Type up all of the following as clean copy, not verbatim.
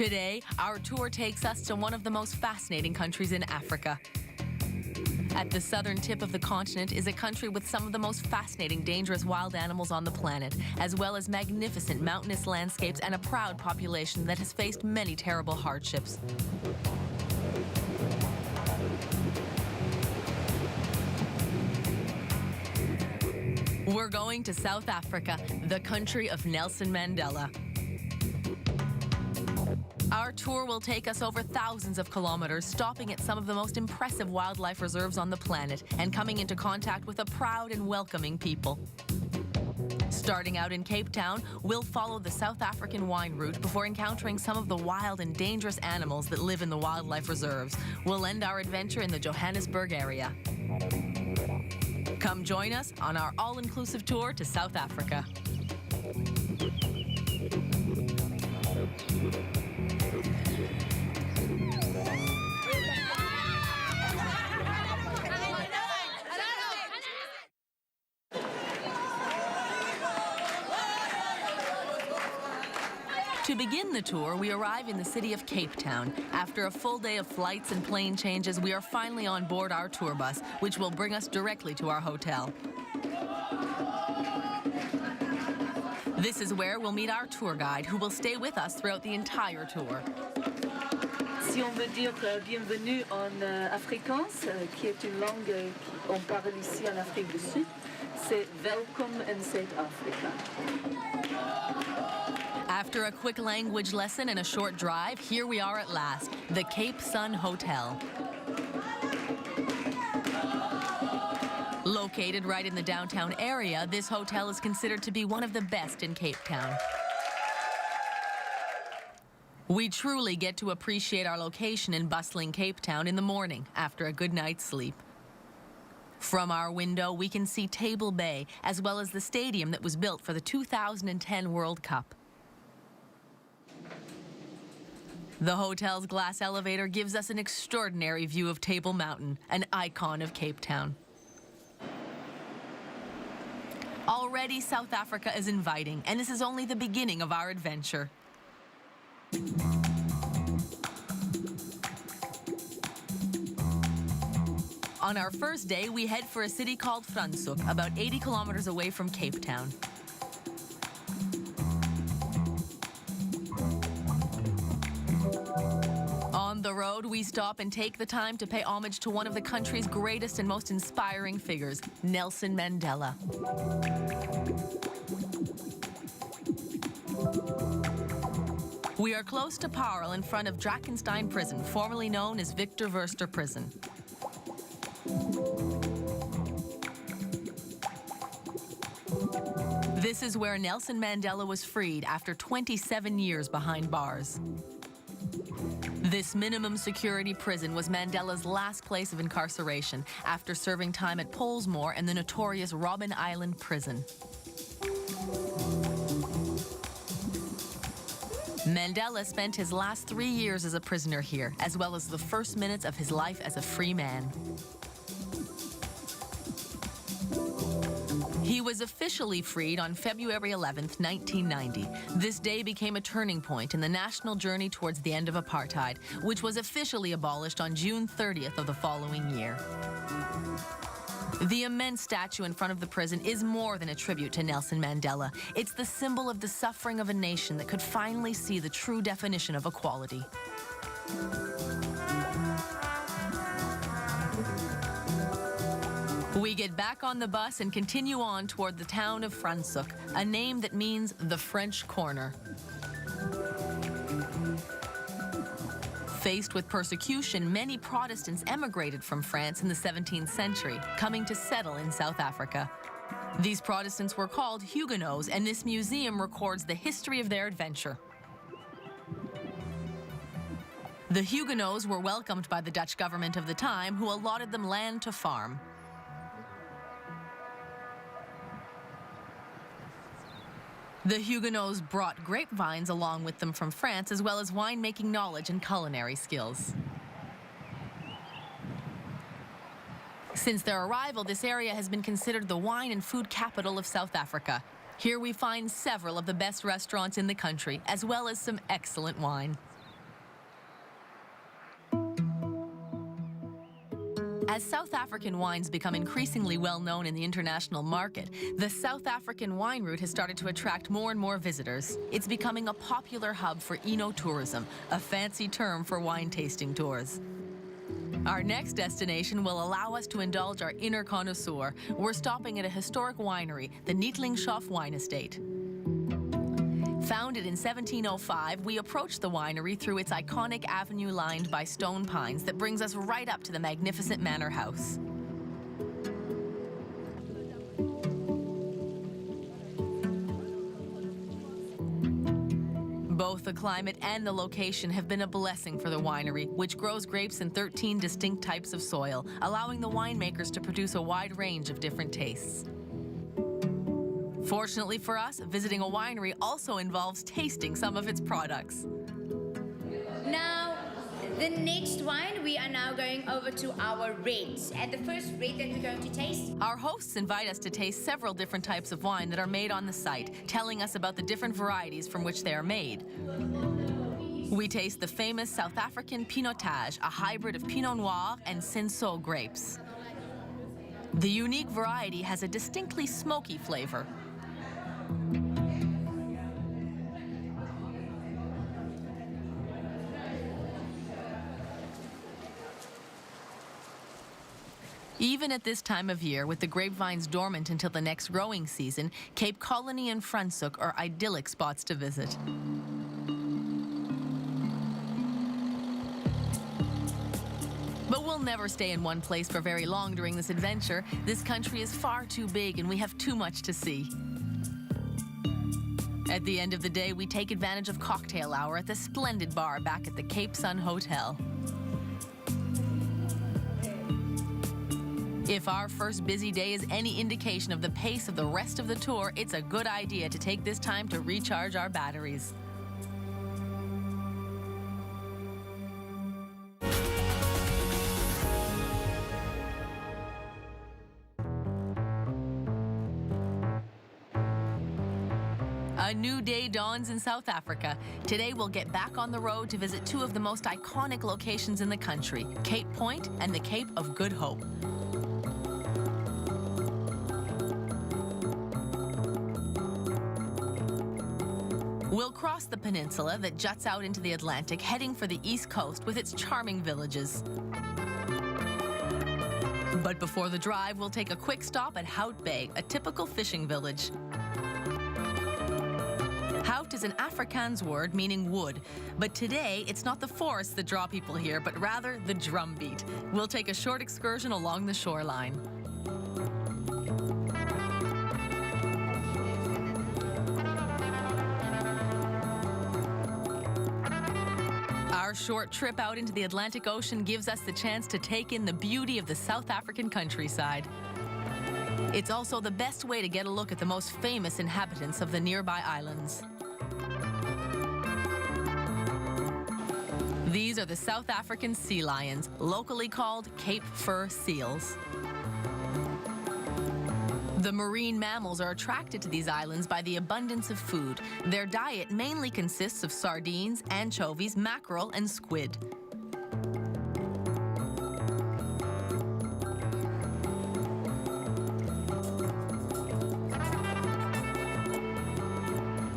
Today, our tour takes us to one of the most fascinating countries in Africa. At the southern tip of the continent is a country with some of the most fascinating, dangerous wild animals on the planet, as well as magnificent mountainous landscapes and a proud population that has faced many terrible hardships. We're going to South Africa, the country of Nelson Mandela. Our tour will take us over thousands of kilometers, stopping at some of the most impressive wildlife reserves on the planet and coming into contact with a proud and welcoming people. Starting out in Cape Town, we'll follow the South African wine route before encountering some of the wild and dangerous animals that live in the wildlife reserves. We'll end our adventure in the Johannesburg area. Come join us on our all-inclusive tour to South Africa. To begin the tour, we arrive in the city of Cape Town. After a full day of flights and plane changes, we are finally on board our tour bus, which will bring us directly to our hotel. This is where we'll meet our tour guide, who will stay with us throughout the entire tour. Si on veut dire bienvenue en Afrikaans, qui est une langue qu'on parle ici en Afrique du Sud, c'est welcome in South Africa. After a quick language lesson and a short drive, here we are at last, the Cape Sun Hotel. Located right in the downtown area, this hotel is considered to be one of the best in Cape Town. We truly get to appreciate our location in bustling Cape Town in the morning after a good night's sleep. From our window, we can see Table Bay, as well as the stadium that was built for the 2010 World Cup. The hotel's glass elevator gives us an extraordinary view of Table Mountain, an icon of Cape Town. Already, South Africa is inviting, and this is only the beginning of our adventure. On our first day, we head for a city called Franschhoek, about 80 kilometers away from Cape Town. On the road, we stop and take the time to pay homage to one of the country's greatest and most inspiring figures, Nelson Mandela. We are close to Paarl in front of Drakenstein Prison, formerly known as Victor Verster Prison. This is where Nelson Mandela was freed after 27 years behind bars. This minimum security prison was Mandela's last place of incarceration after serving time at Pollsmoor and the notorious Robben Island prison. Mandela spent his last 3 years as a prisoner here, as well as the first minutes of his life as a free man. He was officially freed on February 11th, 1990. This day became a turning point in the national journey towards the end of apartheid, which was officially abolished on June 30th of the following year. The immense statue in front of the prison is more than a tribute to Nelson Mandela. It's the symbol of the suffering of a nation that could finally see the true definition of equality. We get back on the bus and continue on toward the town of Franschhoek, a name that means the French corner. Faced with persecution, many Protestants emigrated from France in the 17th century, coming to settle in South Africa. These Protestants were called Huguenots, and this museum records the history of their adventure. The Huguenots were welcomed by the Dutch government of the time, who allotted them land to farm. The Huguenots brought grapevines along with them from France, as well as winemaking knowledge and culinary skills. Since their arrival, this area has been considered the wine and food capital of South Africa. Here we find several of the best restaurants in the country, as well as some excellent wine. As South African wines become increasingly well-known in the international market, the South African wine route has started to attract more and more visitors. It's becoming a popular hub for enotourism, a fancy term for wine tasting tours. Our next destination will allow us to indulge our inner connoisseur. We're stopping at a historic winery, the Nietlingshof Wine Estate. Founded in 1705, we approach the winery through its iconic avenue lined by stone pines that brings us right up to the magnificent manor house. Both the climate and the location have been a blessing for the winery, which grows grapes in 13 distinct types of soil, allowing the winemakers to produce a wide range of different tastes. Fortunately for us, visiting a winery also involves tasting some of its products. Now, the next wine, we are now going over to our reds. And the first red that we're going to taste. Our hosts invite us to taste several different types of wine that are made on the site, telling us about the different varieties from which they are made. We taste the famous South African Pinotage, a hybrid of Pinot Noir and Cinsault grapes. The unique variety has a distinctly smoky flavor. Even at this time of year, with the grapevines dormant until the next growing season, Cape Colony and Franschhoek are idyllic spots to visit. But we'll never stay in one place for very long during this adventure. This country is far too big and we have too much to see. At the end of the day, we take advantage of cocktail hour at the splendid bar back at the Cape Sun Hotel. If our first busy day is any indication of the pace of the rest of the tour, it's a good idea to take this time to recharge our batteries. A new day dawns in South Africa. Today we'll get back on the road to visit two of the most iconic locations in the country, Cape Point and the Cape of Good Hope. We'll cross the peninsula that juts out into the Atlantic, heading for the east coast with its charming villages. But before the drive, we'll take a quick stop at Hout Bay, a typical fishing village. Hout is an Afrikaans word meaning wood, but today it's not the forests that draw people here, but rather the drumbeat. We'll take a short excursion along the shoreline. Our short trip out into the Atlantic Ocean gives us the chance to take in the beauty of the South African countryside. It's also the best way to get a look at the most famous inhabitants of the nearby islands. These are the South African sea lions, locally called Cape Fur seals. The marine mammals are attracted to these islands by the abundance of food. Their diet mainly consists of sardines, anchovies, mackerel, and squid.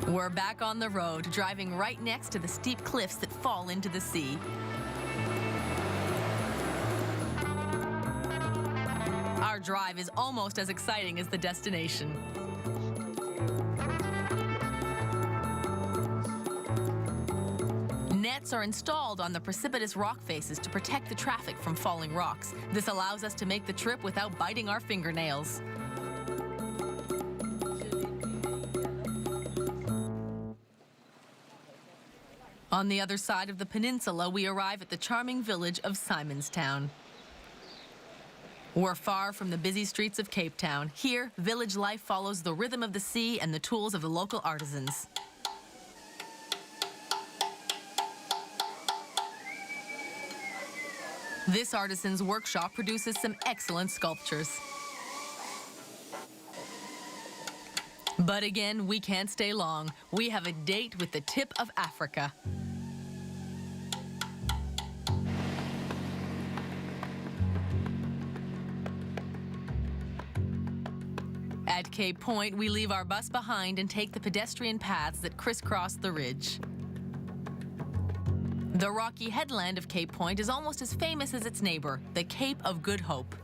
We're back on the road, driving right next to the steep cliffs that fall into the sea. Our drive is almost as exciting as the destination. Nets are installed on the precipitous rock faces to protect the traffic from falling rocks. This allows us to make the trip without biting our fingernails. On the other side of the peninsula, we arrive at the charming village of Simonstown. We're far from the busy streets of Cape Town. Here, village life follows the rhythm of the sea and the tools of the local artisans. This artisan's workshop produces some excellent sculptures. But again, we can't stay long. We have a date with the tip of Africa. At Cape Point, we leave our bus behind and take the pedestrian paths that crisscross the ridge. The rocky headland of Cape Point is almost as famous as its neighbor, the Cape of Good Hope.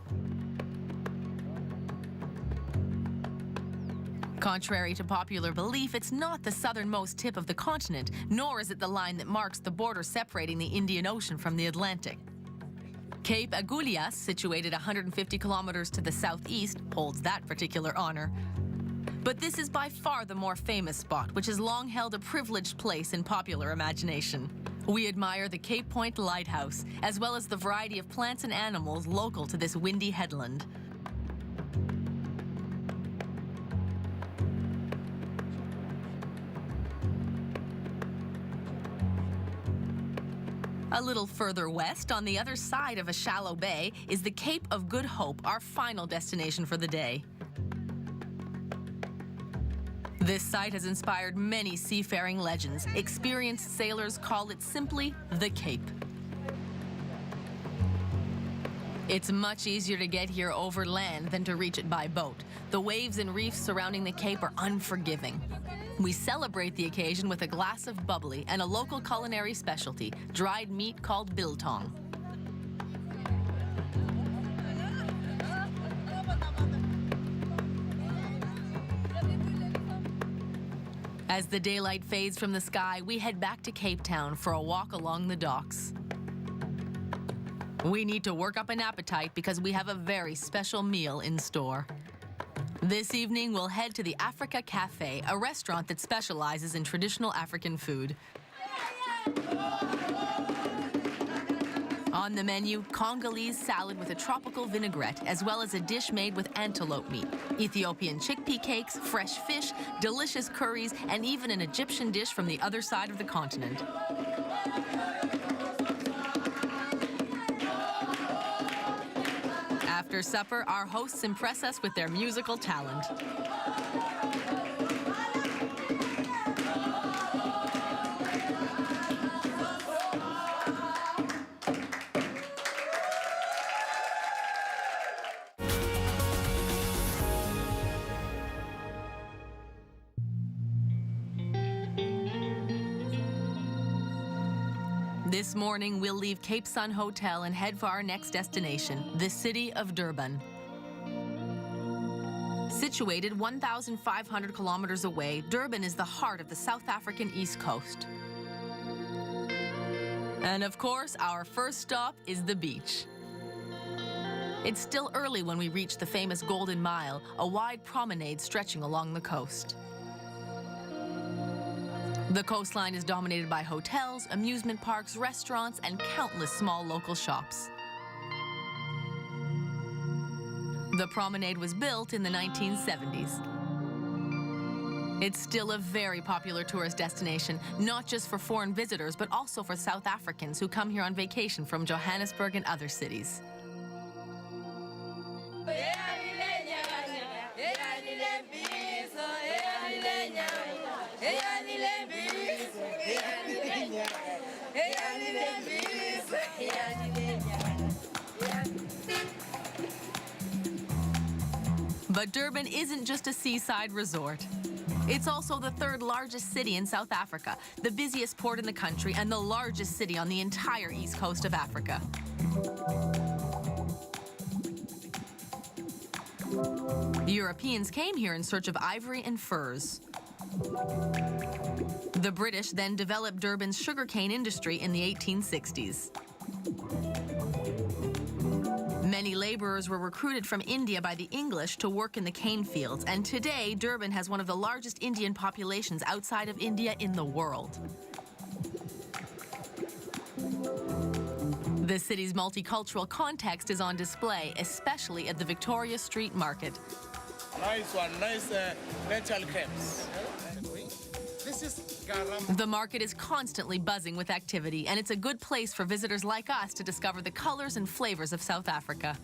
Contrary to popular belief, it's not the southernmost tip of the continent, nor is it the line that marks the border separating the Indian Ocean from the Atlantic. Cape Agulhas, situated 150 kilometers to the southeast, holds that particular honor. But this is by far the more famous spot, which has long held a privileged place in popular imagination. We admire the Cape Point Lighthouse, as well as the variety of plants and animals local to this windy headland. A little further west, on the other side of a shallow bay, is the Cape of Good Hope, our final destination for the day. This site has inspired many seafaring legends. Experienced sailors call it simply the Cape. It's much easier to get here over land than to reach it by boat. The waves and reefs surrounding the Cape are unforgiving. We celebrate the occasion with a glass of bubbly and a local culinary specialty, dried meat called biltong. As the daylight fades from the sky, we head back to Cape Town for a walk along the docks. We need to work up an appetite because we have a very special meal in store. This evening, we'll head to the Africa Cafe, a restaurant that specializes in traditional African food. On the menu, Congolese salad with a tropical vinaigrette, as well as a dish made with antelope meat, Ethiopian chickpea cakes, fresh fish, delicious curries, and even an Egyptian dish from the other side of the continent. After supper, our hosts impress us with their musical talent. This morning, we'll leave Cape Sun Hotel and head for our next destination, the city of Durban. Situated 1,500 kilometers away, Durban is the heart of the South African East Coast. And of course, our first stop is the beach. It's still early when we reach the famous Golden Mile, a wide promenade stretching along the coast. The coastline is dominated by hotels, amusement parks, restaurants, and countless small local shops. The promenade was built in the 1970s. It's still a very popular tourist destination, not just for foreign visitors, but also for South Africans who come here on vacation from Johannesburg and other cities. But Durban isn't just a seaside resort. It's also the third largest city in South Africa, the busiest port in the country, and the largest city on the entire east coast of Africa. Europeans came here in search of ivory and furs. The British then developed Durban's sugarcane industry in the 1860s. Many laborers were recruited from India by the English to work in the cane fields, and today Durban has one of the largest Indian populations outside of India in the world. The city's multicultural context is on display, especially at the Victoria Street Market. Nice one, nice natural crepes. This is garam. The market is constantly buzzing with activity, and it's a good place for visitors like us to discover the colors and flavors of South Africa.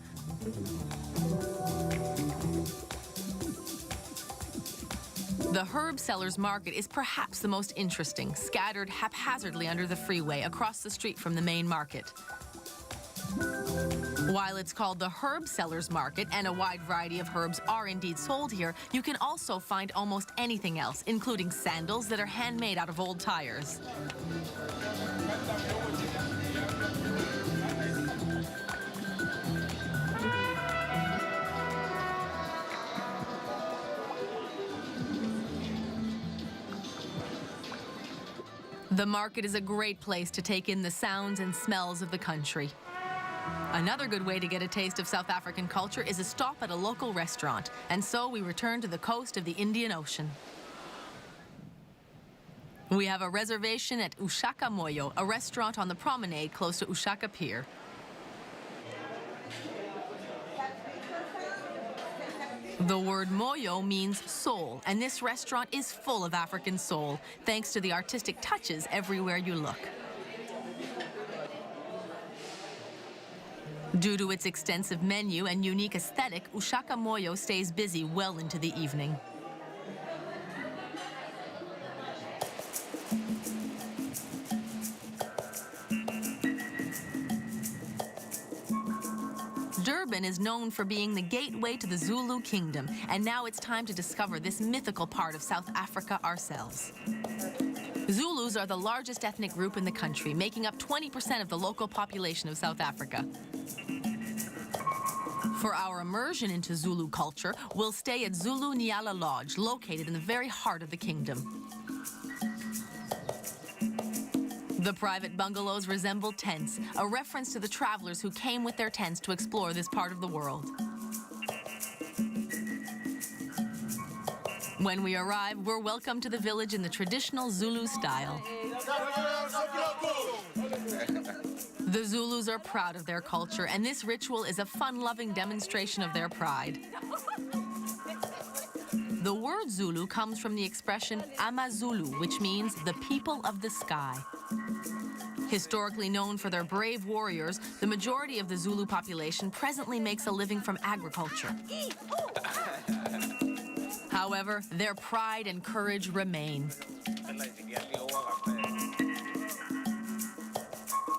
The herb sellers market is perhaps the most interesting, scattered haphazardly under the freeway across the street from the main market. While it's called the Herb Sellers Market and a wide variety of herbs are indeed sold here, you can also find almost anything else, including sandals that are handmade out of old tires. The market is a great place to take in the sounds and smells of the country. Another good way to get a taste of South African culture is a stop at a local restaurant, and so we return to the coast of the Indian Ocean. We have a reservation at Ushaka Moyo, a restaurant on the promenade close to Ushaka Pier. The word moyo means soul, and this restaurant is full of African soul, thanks to the artistic touches everywhere you look. Due to its extensive menu and unique aesthetic, Ushaka Moyo stays busy well into the evening. Durban is known for being the gateway to the Zulu kingdom, and now it's time to discover this mythical part of South Africa ourselves. Zulus are the largest ethnic group in the country, making up 20% of the local population of South Africa. For our immersion into Zulu culture, we'll stay at Zulu Nyala Lodge, located in the very heart of the kingdom. The private bungalows resemble tents, a reference to the travelers who came with their tents to explore this part of the world. When we arrive, we're welcomed to the village in the traditional Zulu style. The Zulus are proud of their culture, and this ritual is a fun-loving demonstration of their pride. The word Zulu comes from the expression Amazulu, which means the people of the sky. Historically known for their brave warriors, the majority of the Zulu population presently makes a living from agriculture. However, their pride and courage remain.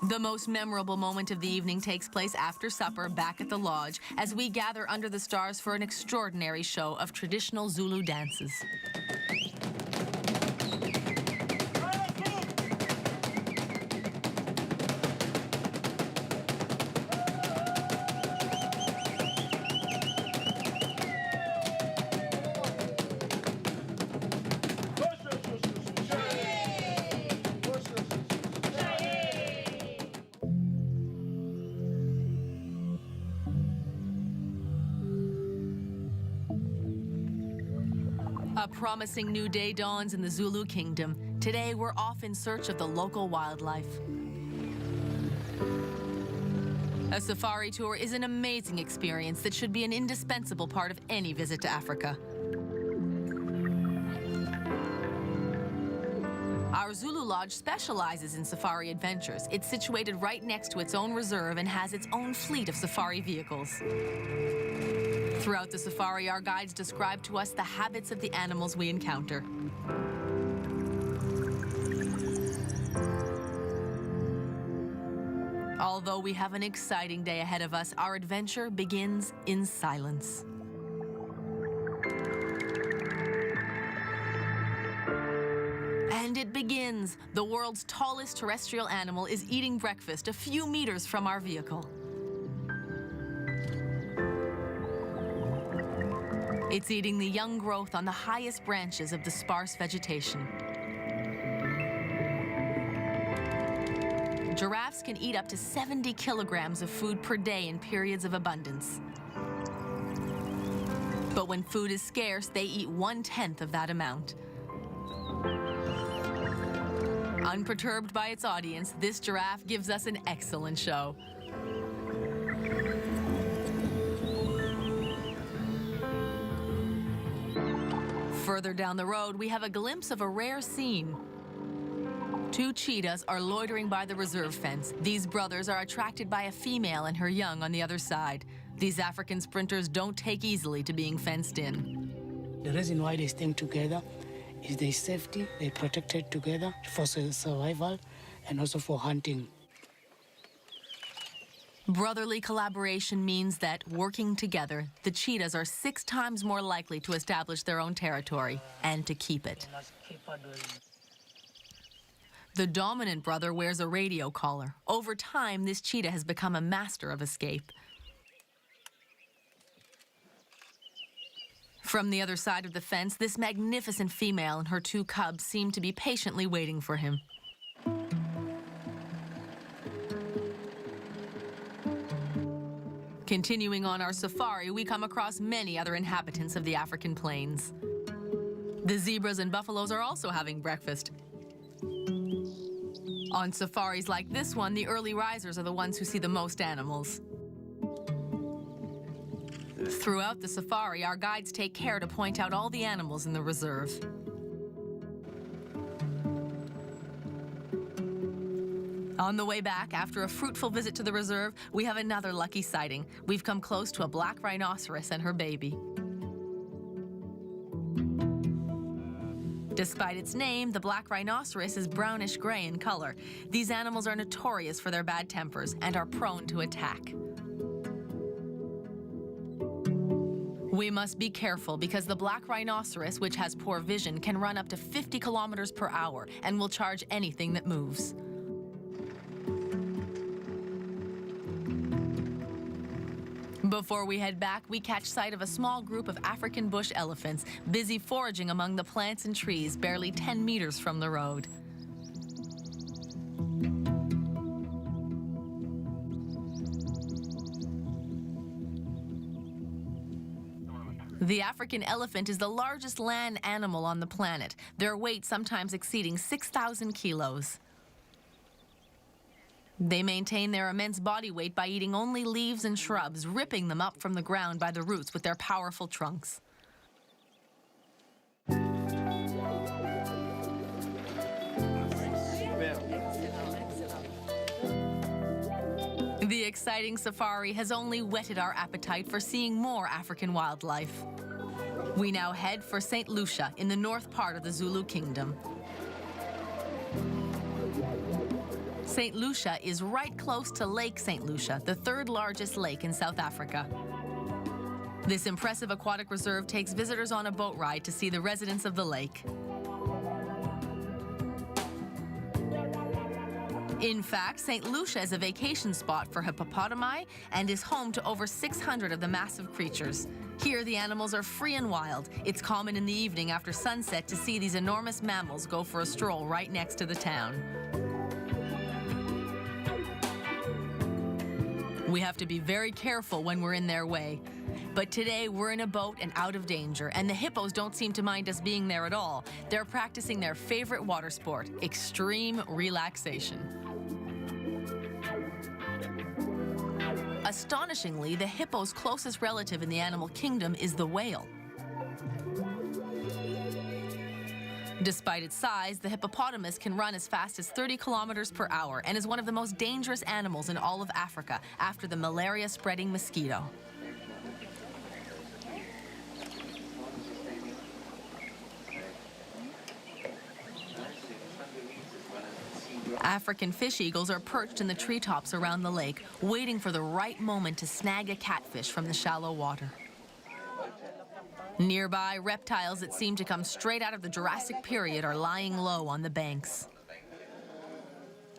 The most memorable moment of the evening takes place after supper back at the lodge as we gather under the stars for an extraordinary show of traditional Zulu dances. A promising new day dawns in the Zulu kingdom. Today, we're off in search of the local wildlife. A safari tour is an amazing experience that should be an indispensable part of any visit to Africa. Our Zulu Lodge specializes in safari adventures. It's situated right next to its own reserve and has its own fleet of safari vehicles. Throughout the safari, our guides describe to us the habits of the animals we encounter. Although we have an exciting day ahead of us, our adventure begins in silence. And it begins. The world's tallest terrestrial animal is eating breakfast a few meters from our vehicle. It's eating the young growth on the highest branches of the sparse vegetation. Giraffes can eat up to 70 kilograms of food per day in periods of abundance. But when food is scarce, they eat 1/10 of that amount. Unperturbed by its audience, this giraffe gives us an excellent show. Further down the road, we have a glimpse of a rare scene. Two cheetahs are loitering by the reserve fence. These brothers are attracted by a female and her young on the other side. These African sprinters don't take easily to being fenced in. The reason why they stay together is their safety. They're protected together for survival and also for hunting. Brotherly collaboration means that, working together, the cheetahs are 6 times more likely to establish their own territory and to keep it. The dominant brother wears a radio collar. Over time, this cheetah has become a master of escape. From the other side of the fence, this magnificent female and her 2 cubs seem to be patiently waiting for him. Continuing on our safari, we come across many other inhabitants of the African plains. The zebras and buffaloes are also having breakfast. On safaris like this one, the early risers are the ones who see the most animals. Throughout the safari, our guides take care to point out all the animals in the reserve. On the way back, after a fruitful visit to the reserve, we have another lucky sighting. We've come close to a black rhinoceros and her baby. Despite its name, the black rhinoceros is brownish-gray in color. These animals are notorious for their bad tempers and are prone to attack. We must be careful because the black rhinoceros, which has poor vision, can run up to 50 kilometers per hour and will charge anything that moves. Before we head back, we catch sight of a small group of African bush elephants busy foraging among the plants and trees barely 10 meters from the road. The African elephant is the largest land animal on the planet, their weight sometimes exceeding 6,000 kilos. They maintain their immense body weight by eating only leaves and shrubs, ripping them up from the ground by the roots with their powerful trunks. The exciting safari has only whetted our appetite for seeing more African wildlife. We now head for St. Lucia in the north part of the Zulu Kingdom. St. Lucia is right close to Lake St. Lucia, the 3rd largest lake in South Africa. This impressive aquatic reserve takes visitors on a boat ride to see the residents of the lake. In fact, St. Lucia is a vacation spot for hippopotami and is home to over 600 of the massive creatures. Here, the animals are free and wild. It's common in the evening after sunset to see these enormous mammals go for a stroll right next to the town. We have to be very careful when we're in their way. But today, we're in a boat and out of danger, and the hippos don't seem to mind us being there at all. They're practicing their favorite water sport, extreme relaxation. Astonishingly, the hippo's closest relative in the animal kingdom is the whale. Despite its size, the hippopotamus can run as fast as 30 kilometers per hour and is one of the most dangerous animals in all of Africa after the malaria-spreading mosquito. African fish eagles are perched in the treetops around the lake, waiting for the right moment to snag a catfish from the shallow water. Nearby, reptiles that seem to come straight out of the Jurassic period are lying low on the banks.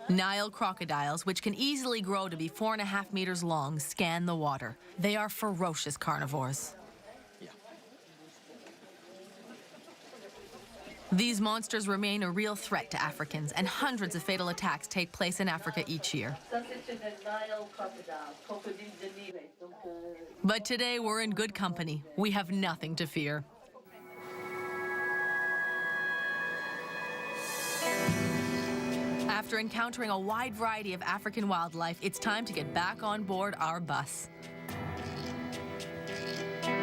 Nile crocodiles, which can easily grow to be 4.5 meters long, scan the water. They are ferocious carnivores. These monsters remain a real threat to Africans, and hundreds of fatal attacks take place in Africa each year. But today we're in good company. We have nothing to fear. After encountering a wide variety of African wildlife, it's time to get back on board our bus.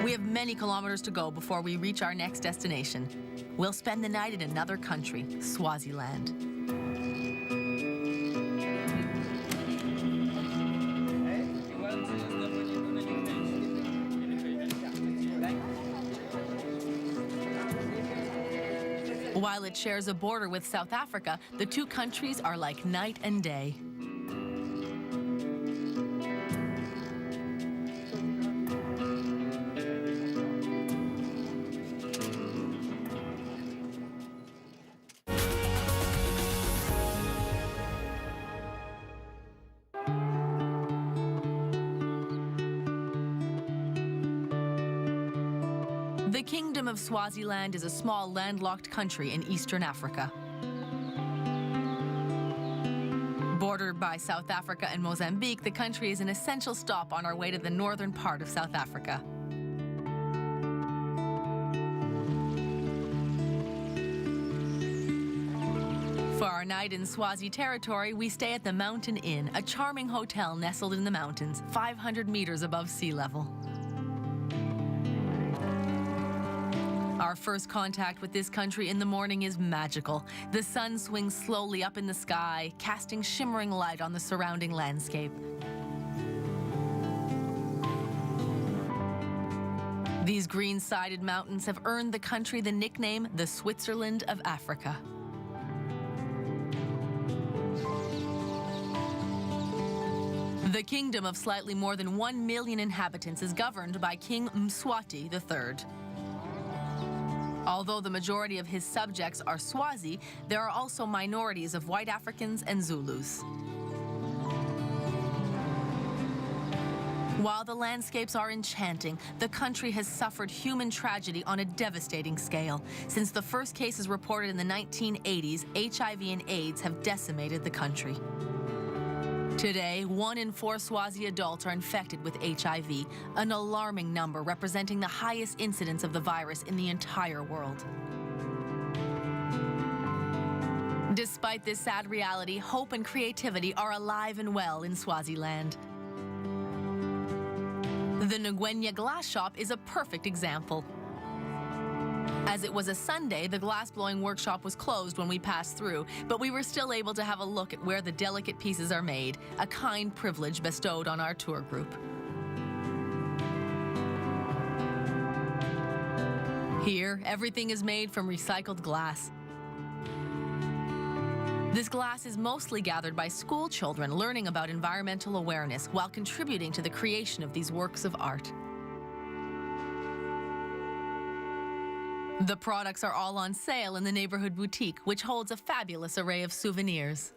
We have many kilometers to go before we reach our next destination. We'll spend the night in another country, Swaziland. While it shares a border with South Africa, the two countries are like night and day. The Kingdom of Swaziland is a small landlocked country in eastern Africa. Bordered by South Africa and Mozambique, the country is an essential stop on our way to the northern part of South Africa. For our night in Swazi territory, we stay at the Mountain Inn, a charming hotel nestled in the mountains, 500 meters above sea level. Our first contact with this country in the morning is magical. The sun swings slowly up in the sky, casting shimmering light on the surrounding landscape. These green-sided mountains have earned the country the nickname the Switzerland of Africa. The kingdom of slightly more than 1 million inhabitants is governed by King Mswati III. Although the majority of his subjects are Swazi, there are also minorities of white Africans and Zulus. While the landscapes are enchanting, the country has suffered human tragedy on a devastating scale. Since the first cases reported in the 1980s, HIV and AIDS have decimated the country. Today, 1 in 4 Swazi adults are infected with HIV, an alarming number representing the highest incidence of the virus in the entire world. Despite this sad reality, hope and creativity are alive and well in Swaziland. The Ngwenya glass shop is a perfect example. As it was a Sunday, the glass-blowing workshop was closed when we passed through, but we were still able to have a look at where the delicate pieces are made, a kind privilege bestowed on our tour group. Here, everything is made from recycled glass. This glass is mostly gathered by school children learning about environmental awareness while contributing to the creation of these works of art. The products are all on sale in the neighborhood boutique, which holds a fabulous array of souvenirs.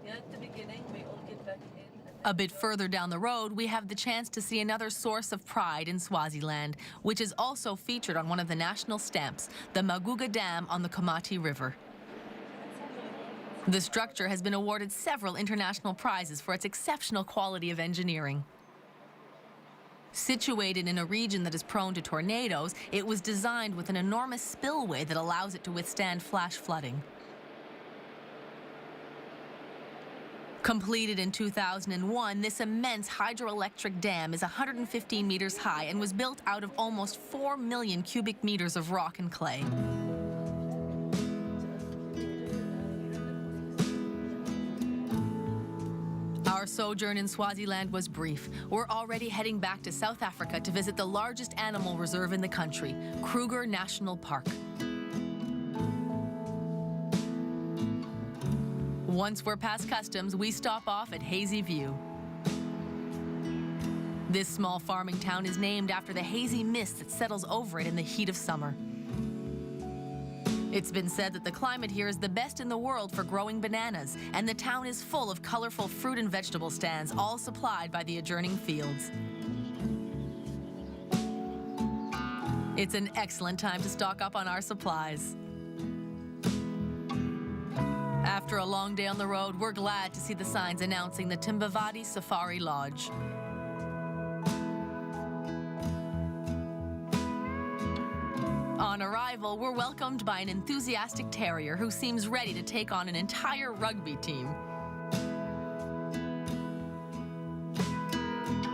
At the beginning, we all get back in. A bit further down the road, we have the chance to see another source of pride in Swaziland, which is also featured on one of the national stamps, the Maguga Dam on the Komati River. The structure has been awarded several international prizes for its exceptional quality of engineering. Situated in a region that is prone to tornadoes, it was designed with an enormous spillway that allows it to withstand flash flooding. Completed in 2001, this immense hydroelectric dam is 115 meters high and was built out of almost 4 million cubic meters of rock and clay. Our sojourn in Swaziland was brief. We're already heading back to South Africa to visit the largest animal reserve in the country, Kruger National Park. Once we're past customs, we stop off at Hazy View. This small farming town is named after the hazy mist that settles over it in the heat of summer. It's been said that the climate here is the best in the world for growing bananas, and the town is full of colorful fruit and vegetable stands, all supplied by the adjoining fields. It's an excellent time to stock up on our supplies. After a long day on the road, we're glad to see the signs announcing the Timbavati Safari Lodge. On arrival, we're welcomed by an enthusiastic terrier who seems ready to take on an entire rugby team.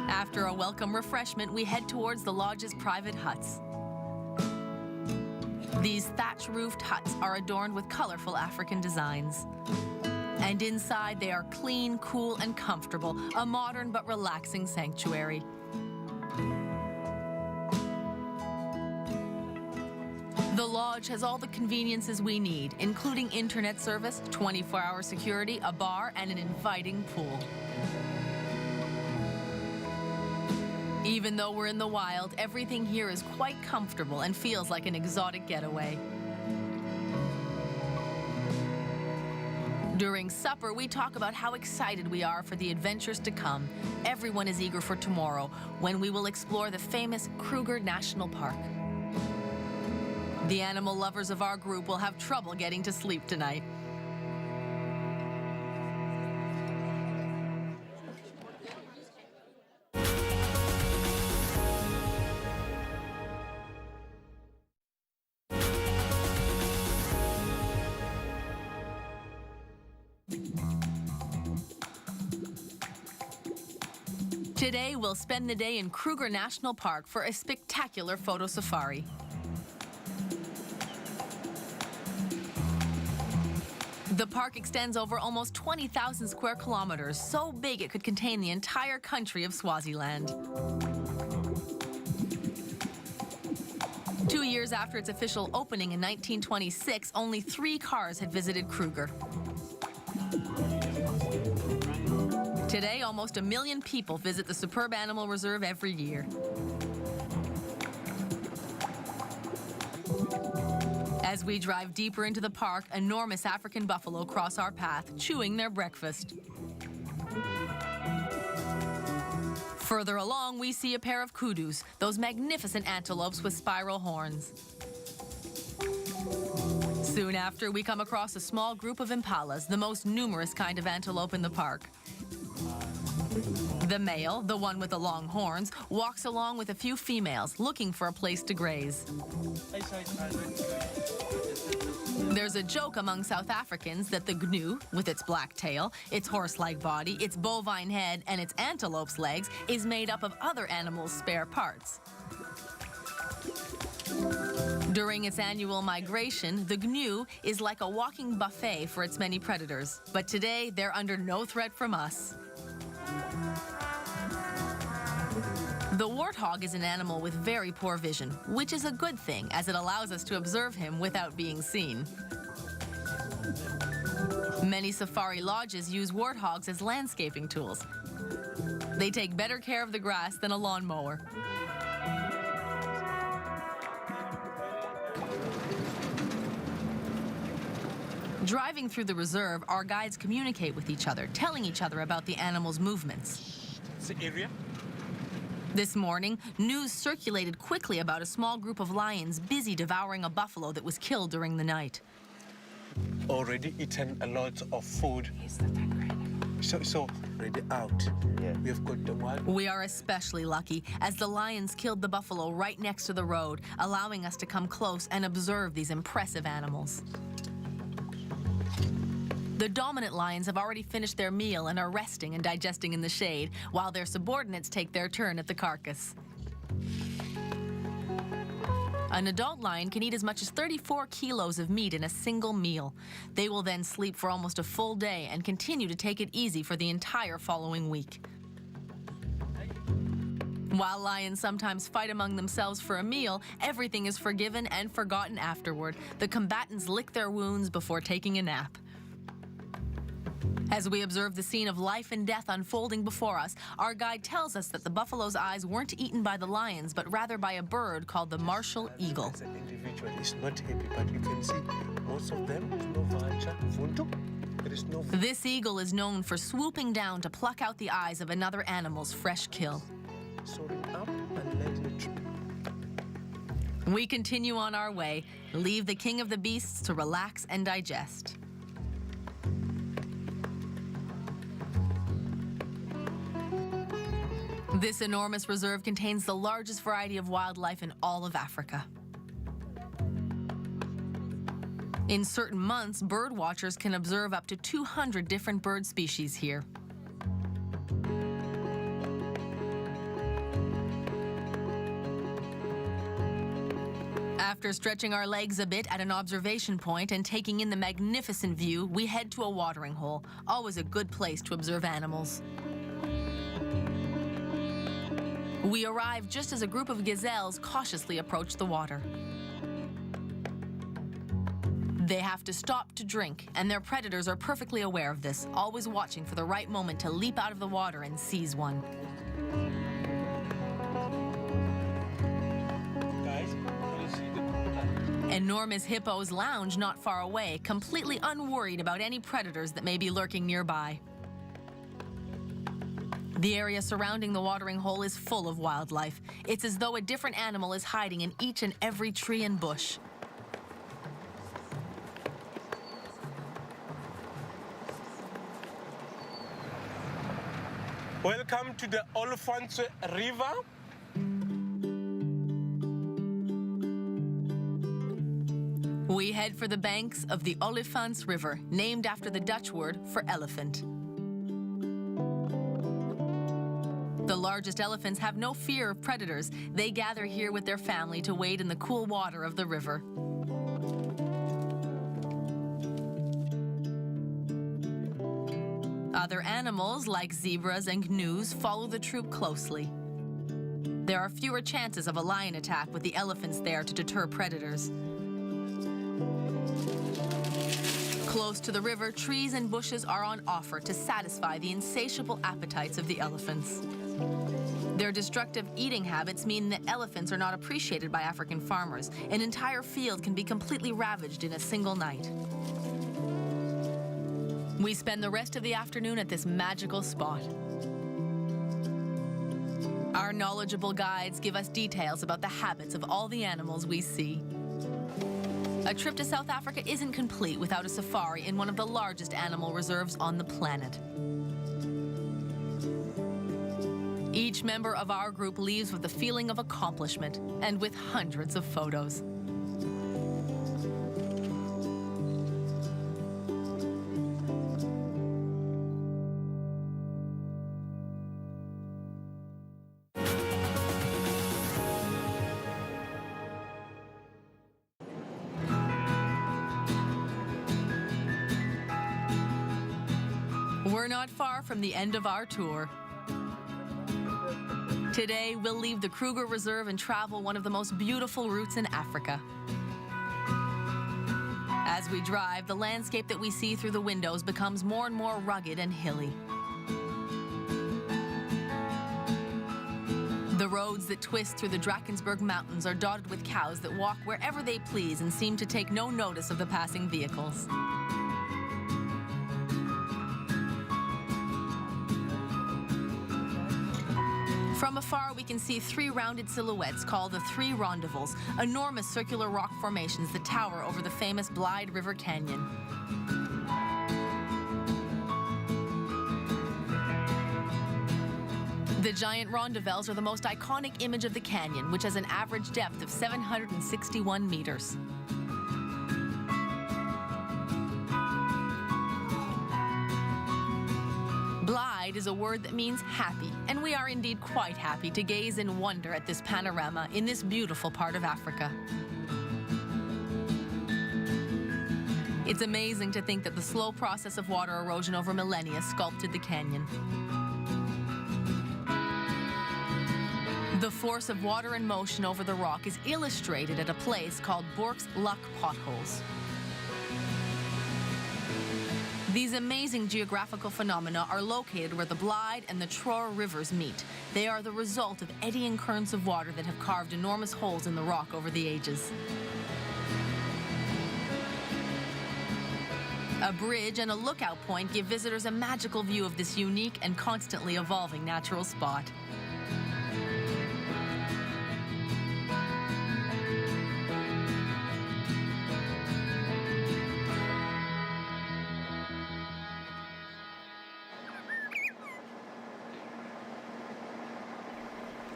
After a welcome refreshment, we head towards the lodge's private huts. These thatch-roofed huts are adorned with colorful African designs. And inside, they are clean, cool, and comfortable, a modern but relaxing sanctuary. The lodge has all the conveniences we need, including internet service, 24-hour security, a bar, and an inviting pool. Even though we're in the wild, everything here is quite comfortable and feels like an exotic getaway. During supper, we talk about how excited we are for the adventures to come. Everyone is eager for tomorrow, when we will explore the famous Kruger National Park. The animal lovers of our group will have trouble getting to sleep tonight. Today, we'll spend the day in Kruger National Park for a spectacular photo safari. The park extends over almost 20,000 square kilometers, so big it could contain the entire country of Swaziland. 2 years after its official opening in 1926, only 3 cars had visited Kruger. Today, almost 1 million people visit the superb animal reserve every year. As we drive deeper into the park, enormous African buffalo cross our path, chewing their breakfast. Further along, we see a pair of kudus, those magnificent antelopes with spiral horns. Soon after, we come across a small group of impalas, the most numerous kind of antelope in the park. The male, the one with the long horns, walks along with a few females, looking for a place to graze. There's a joke among South Africans that the gnu, with its black tail, its horse-like body, its bovine head, and its antelope's legs, is made up of other animals' spare parts. During its annual migration, the gnu is like a walking buffet for its many predators. But today, they're under no threat from us. The warthog is an animal with very poor vision, which is a good thing as it allows us to observe him without being seen. Many safari lodges use warthogs as landscaping tools. They take better care of the grass than a lawnmower. Driving through the reserve, our guides communicate with each other, telling each other about the animal's movements. The area. This morning, news circulated quickly about a small group of lions busy devouring a buffalo that was killed during the night. Already eaten a lot of food. So already out. Yeah. We have got the one. We are especially lucky, as the lions killed the buffalo right next to the road, allowing us to come close and observe these impressive animals. The dominant lions have already finished their meal and are resting and digesting in the shade, while their subordinates take their turn at the carcass. An adult lion can eat as much as 34 kilos of meat in a single meal. They will then sleep for almost a full day and continue to take it easy for the entire following week. While lions sometimes fight among themselves for a meal, everything is forgiven and forgotten afterward. The combatants lick their wounds before taking a nap. As we observe the scene of life and death unfolding before us, our guide tells us that the buffalo's eyes weren't eaten by the lions, but rather by a bird called the martial eagle. As an individual is not happy, but you can see most of them, no vulture, vundu. There is no. This eagle is known for swooping down to pluck out the eyes of another animal's fresh kill. Soaring up and letting it trip. We continue on our way, leave the king of the beasts to relax and digest. This enormous reserve contains the largest variety of wildlife in all of Africa. In certain months, bird watchers can observe up to 200 different bird species here. After stretching our legs a bit at an observation point and taking in the magnificent view, we head to a watering hole, always a good place to observe animals. We arrive just as a group of gazelles cautiously approach the water. They have to stop to drink, and their predators are perfectly aware of this, always watching for the right moment to leap out of the water and seize one. Enormous hippos lounge not far away, completely unworried about any predators that may be lurking nearby. The area surrounding the watering hole is full of wildlife. It's as though a different animal is hiding in each and every tree and bush. Welcome to the Olifants River. We head for the banks of the Olifants River, named after the Dutch word for elephant. The largest elephants have no fear of predators. They gather here with their family to wade in the cool water of the river. Other animals, like zebras and gnus, follow the troop closely. There are fewer chances of a lion attack with the elephants there to deter predators. Close to the river, trees and bushes are on offer to satisfy the insatiable appetites of the elephants. Their destructive eating habits mean that elephants are not appreciated by African farmers. An entire field can be completely ravaged in a single night. We spend the rest of the afternoon at this magical spot. Our knowledgeable guides give us details about the habits of all the animals we see. A trip to South Africa isn't complete without a safari in one of the largest animal reserves on the planet. Each member of our group leaves with a feeling of accomplishment and with hundreds of photos. We're not far from the end of our tour. Today, we'll leave the Kruger Reserve and travel one of the most beautiful routes in Africa. As we drive, the landscape that we see through the windows becomes more and more rugged and hilly. The roads that twist through the Drakensberg Mountains are dotted with cows that walk wherever they please and seem to take no notice of the passing vehicles. From afar, we can see three rounded silhouettes called the Three Rendezvous, enormous circular rock formations that tower over the famous Blyde River Canyon. The giant rondavels are the most iconic image of the canyon, which has an average depth of 761 meters. Blyde is a word that means happy, and we are indeed quite happy to gaze in wonder at this panorama in this beautiful part of Africa. It's amazing to think that the slow process of water erosion over millennia sculpted the canyon. The force of water and motion over the rock is illustrated at a place called Bork's Luck Potholes. These amazing geographical phenomena are located where the Blyde and the Tror rivers meet. They are the result of eddying currents of water that have carved enormous holes in the rock over the ages. A bridge and a lookout point give visitors a magical view of this unique and constantly evolving natural spot.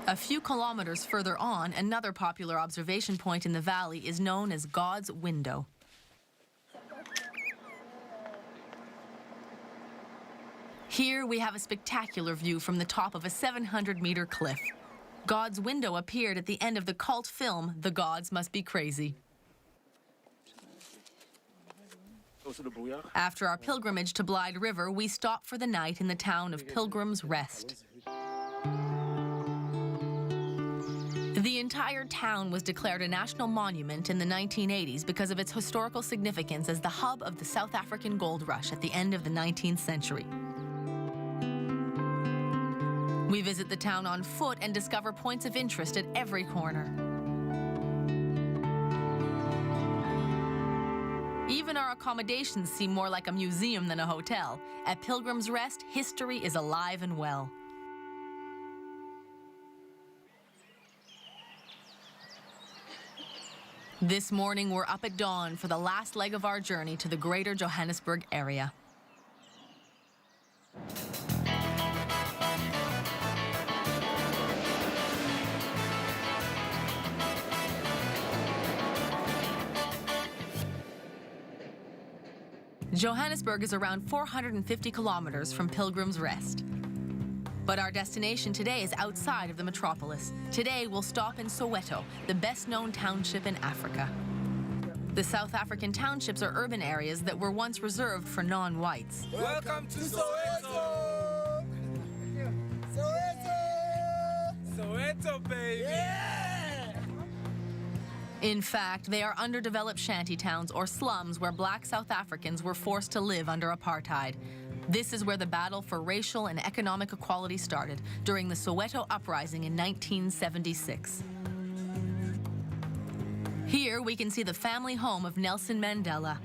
A few kilometers further on, another popular observation point in the valley is known as God's Window. Here we have a spectacular view from the top of a 700-meter cliff. God's Window appeared at the end of the cult film, The Gods Must Be Crazy. After our pilgrimage to Blyde River, we stop for the night in the town of Pilgrim's Rest. The entire town was declared a national monument in the 1980s because of its historical significance as the hub of the South African gold rush at the end of the 19th century. We visit the town on foot and discover points of interest at every corner. Even our accommodations seem more like a museum than a hotel. At Pilgrim's Rest, history is alive and well. This morning, we're up at dawn for the last leg of our journey to the greater Johannesburg area. Johannesburg is around 450 kilometers from Pilgrim's Rest. But our destination today is outside of the metropolis. Today, we'll stop in Soweto, the best-known township in Africa. The South African townships are urban areas that were once reserved for non-whites. Welcome to Soweto! Soweto! Soweto, baby! Yeah! In fact, they are underdeveloped shantytowns or slums where black South Africans were forced to live under apartheid. This is where the battle for racial and economic equality started during the Soweto uprising in 1976. Here we can see the family home of Nelson Mandela.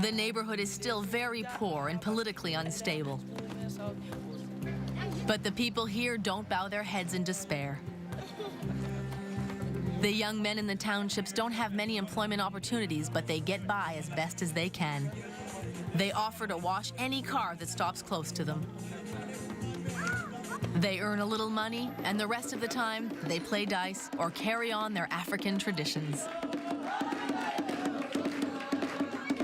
The neighborhood is still very poor and politically unstable. But the people here don't bow their heads in despair. The young men in the townships don't have many employment opportunities, but they get by as best as they can. They offer to wash any car that stops close to them. They earn a little money, and the rest of the time, they play dice or carry on their African traditions.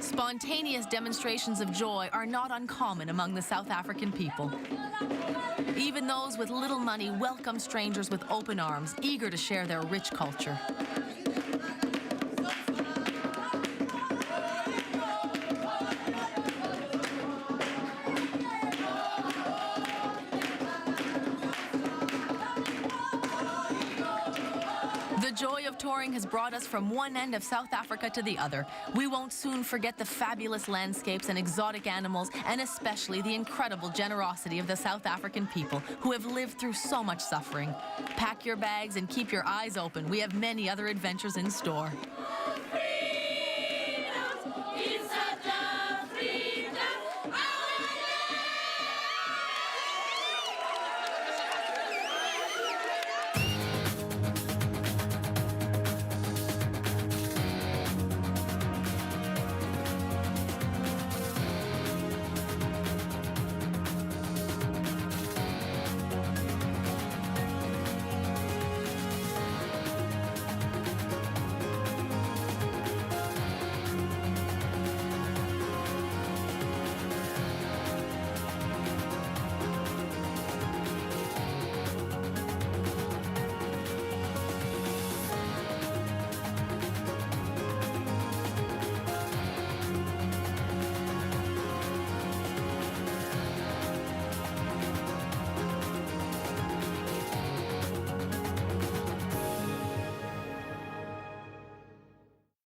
Spontaneous demonstrations of joy are not uncommon among the South African people. Even those with little money welcome strangers with open arms, eager to share their rich culture. The joy of touring has brought us from one end of South Africa to the other. We won't soon forget the fabulous landscapes and exotic animals, and especially the incredible generosity of the South African people who have lived through so much suffering. Pack your bags and keep your eyes open. We have many other adventures in store.